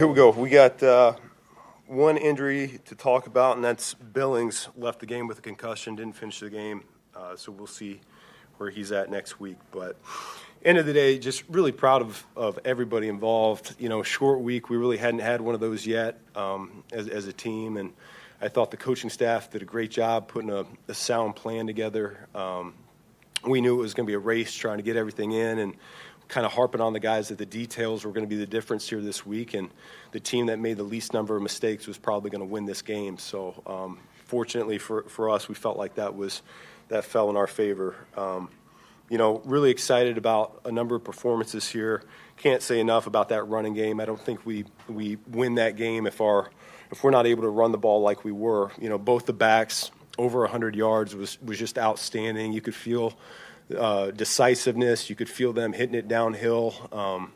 Here we go. We got one injury to talk about, and that's Billings left the game with a concussion, didn't finish the game, so we'll see where he's at next week. But end of the day, just really proud of everybody involved. You know, short week, we really hadn't had one of those yet as a team, and I thought the coaching staff did a great job putting a sound plan together. We knew it was going to be a race trying to get everything in, and kind of harping on the guys that the details were going to be the difference here this week, and the team that made the least number of mistakes was probably going to win this game. So fortunately for us, we felt like that fell in our favor. You know, really excited about a number of performances here. Can't say enough about that running game. I don't think we win that game if we're not able to run the ball like we were. You know, both the backs over 100 yards was just outstanding. You could feel decisiveness. You could feel them hitting it downhill.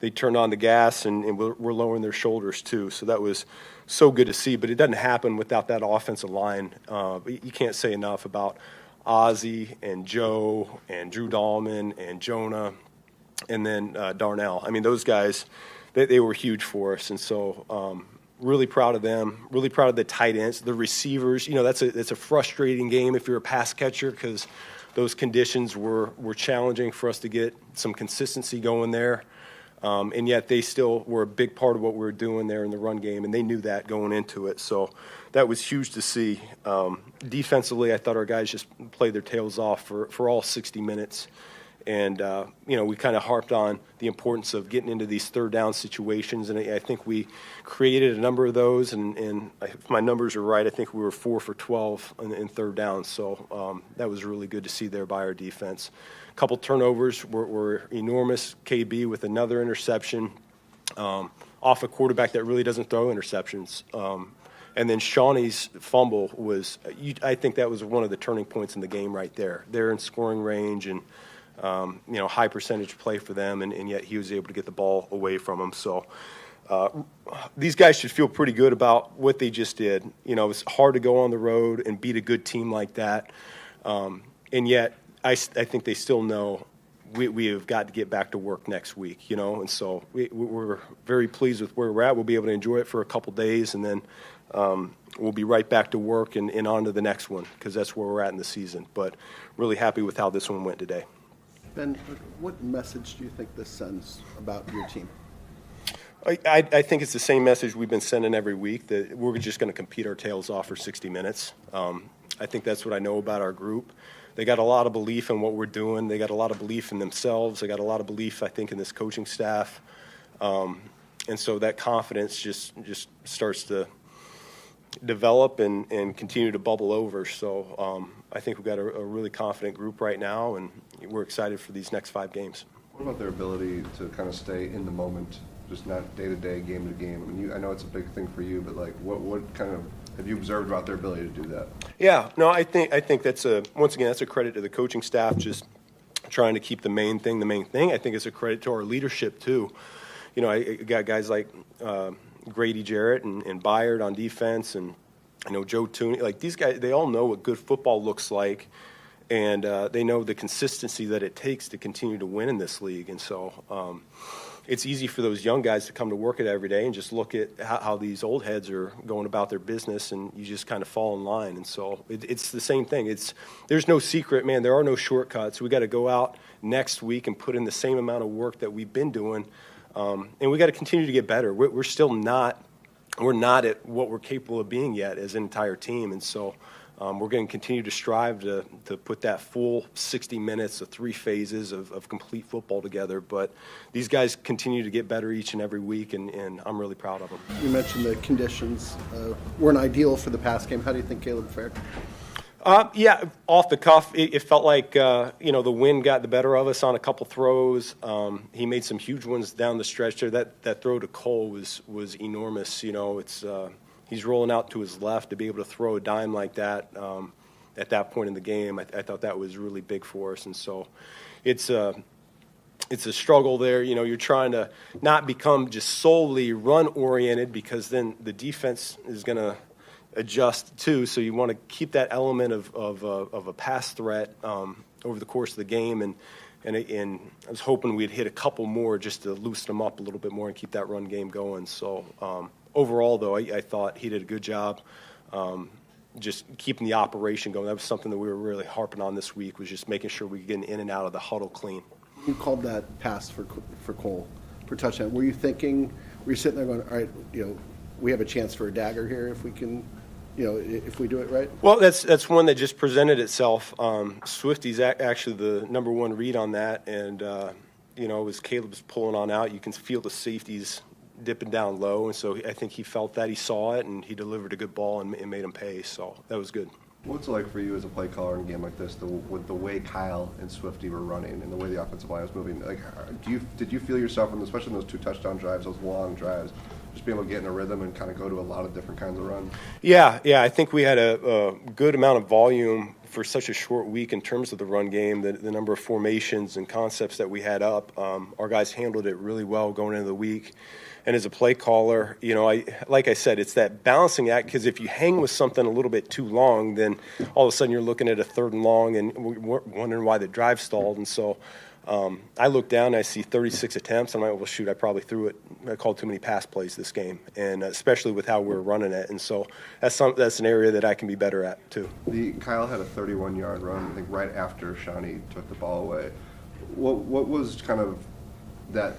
They turned on the gas and were lowering their shoulders too. So that was so good to see. But it doesn't happen without that offensive line. You can't say enough about Ozzie and Joe and Drew Dahlman and Jonah and then Darnell. I mean, those guys, they were huge for us. And so really proud of them. Really proud of the tight ends, the receivers. You know, that's a frustrating game if you're a pass catcher because those conditions were challenging for us to get some consistency going there. And yet they still were a big part of what we were doing there in the run game, and they knew that going into it. So that was huge to see. Defensively, I thought our guys just played their tails off for all 60 minutes. And, you know, we kind of harped on the importance of getting into these third down situations, and I think we created a number of those, and if my numbers are right, I think we were 4 for 12 in third down. So that was really good to see there by our defense. A couple turnovers were enormous. KB with another interception off a quarterback that really doesn't throw interceptions. And then Shawnee's fumble I think that was one of the turning points in the game right there. They're in scoring range and you know, high percentage play for them, and yet he was able to get the ball away from him. So these guys should feel pretty good about what they just did. You know, it's hard to go on the road and beat a good team like that, and yet I think they still know we have got to get back to work next week, you know, and so we're very pleased with where we're at. We'll be able to enjoy it for a couple days, and then we'll be right back to work and on to the next one because that's where we're at in the season. But really happy with how this one went today. Ben, what message do you think this sends about your team? I think it's the same message we've been sending every week, that we're just going to compete our tails off for 60 minutes. I think that's what I know about our group. They got a lot of belief in what we're doing. They got a lot of belief in themselves. They got a lot of belief, I think, in this coaching staff. And so that confidence just starts to develop and continue to bubble over. So I think we've got a really confident group right now, and we're excited for these next 5 games. What about their ability to kind of stay in the moment, just not day-to-day, game-to-game? I mean, I know it's a big thing for you, but like, what kind of have you observed about their ability to do that? Yeah, no, I think that's once again that's a credit to the coaching staff, just trying to keep the main thing. I think it's a credit to our leadership too. You know, I got guys like Grady Jarrett and Byard on defense, and I know Joe Tooney. Like, these guys, they all know what good football looks like, and they know the consistency that it takes to continue to win in this league. And so it's easy for those young guys to come to work every day and just look at how these old heads are going about their business, and you just kind of fall in line. And so it's the same thing. There's no secret, man. There are no shortcuts. We got to go out next week and put in the same amount of work that we've been doing, and we got to continue to get better. We're still not at what we're capable of being yet as an entire team, and so we're going to continue to strive to put that full 60 minutes of 3 phases of complete football together. But these guys continue to get better each and every week, and I'm really proud of them. You mentioned the conditions weren't ideal for the pass game. How do you think Caleb fared? Yeah, off the cuff, it felt like you know, the wind got the better of us on a couple throws. He made some huge ones down the stretch there. That throw to Cole was enormous. You know, he's rolling out to his left to be able to throw a dime like that at that point in the game. I thought that was really big for us, and so it's a struggle there. You know, you're trying to not become just solely run-oriented, because then the defense is going to adjust too. So you want to keep that element of a pass threat over the course of the game, and And I was hoping we'd hit a couple more just to loosen them up a little bit more and keep that run game going. So overall, though, I thought he did a good job just keeping the operation going. That was something that we were really harping on this week, was just making sure we get in and out of the huddle clean. You called that pass for Cole for touchdown. Were you thinking, were you sitting there going, all right, we have a chance for a dagger here if we can, if we do it right? Well, that's one that just presented itself. Swifty's actually the number one read on that, and as Caleb's pulling on out, you can feel the safeties dipping down low, and so I think he felt that, he saw it, and he delivered a good ball and made him pay. So that was good. What's it like for you as a play caller in a game like this, with the way Kyle and Swifty were running and the way the offensive line was moving? Like, did you feel yourself, especially in those 2 touchdown drives, those long drives, just being able to get in a rhythm and kind of go to a lot of different kinds of runs? Yeah. I think we had a good amount of volume for such a short week in terms of the run game. The number of formations and concepts that we had up, our guys handled it really well going into the week. And as a play caller, like I said, it's that balancing act, because if you hang with something a little bit too long, then all of a sudden you're looking at a 3rd and long and wondering why the drive stalled. And so I look down and I see 36 attempts. I'm like, well, shoot, I probably threw it. I called too many pass plays this game, and especially with how we're running it. And so that's an area that I can be better at too. Kyle had a 31-yard run, I think, right after Shawnee took the ball away. What was kind of that?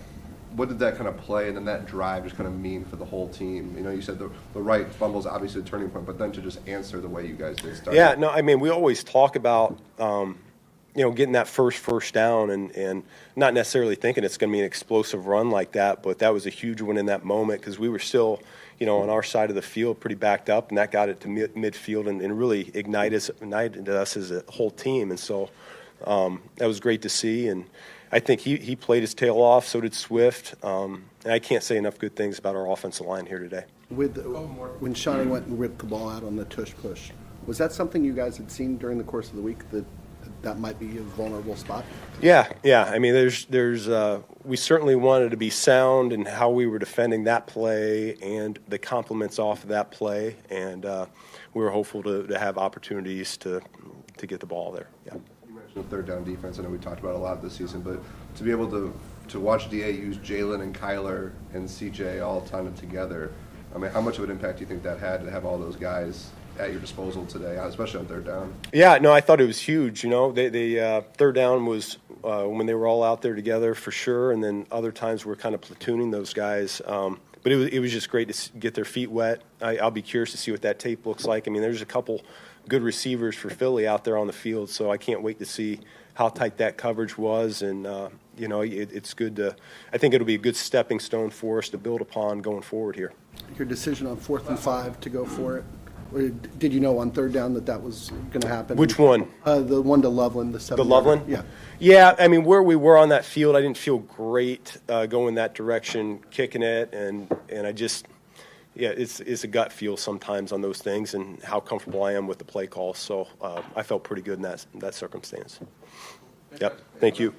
What did that kind of play and then that drive just kind of mean for the whole team? You said the right fumble is obviously a turning point, but then to just answer the way you guys did start. Yeah, no, I mean, we always talk about, getting that first down and not necessarily thinking it's going to be an explosive run like that, but that was a huge one in that moment, because we were still, on our side of the field pretty backed up, and that got it to midfield and really ignited us as a whole team. And so that was great to see, and I think he played his tail off, so did Swift. And I can't say enough good things about our offensive line here today. When Shawnee went and ripped the ball out on the tush push, was that something you guys had seen during the course of the week, that might be a vulnerable spot? Yeah. I mean, we certainly wanted to be sound in how we were defending that play and the compliments off of that play, and we were hopeful to have opportunities to get the ball there. Yeah. The 3rd down defense, I know we talked about a lot this season, but to be able to watch DA use Jalen and Kyler and CJ all time together, I mean, how much of an impact do you think that had to have all those guys at your disposal today, especially on 3rd down? Yeah, no, I thought it was huge. The 3rd down was when they were all out there together for sure, and then other times we're kind of platooning those guys. But it was just great to get their feet wet. I'll be curious to see what that tape looks like. I mean, there's a couple good receivers for Philly out there on the field, so I can't wait to see how tight that coverage was. And it's good to. I think it'll be a good stepping stone for us to build upon going forward here. Your decision on 4th and 5 to go for it. Or did you know on 3rd down that was going to happen? Which one? The one to Loveland, the 7. The Loveland? Yeah. Yeah, I mean, where we were on that field, I didn't feel great going that direction, kicking it, and I just, it's a gut feel sometimes on those things and how comfortable I am with the play call. So I felt pretty good in that circumstance. Yep, thank you.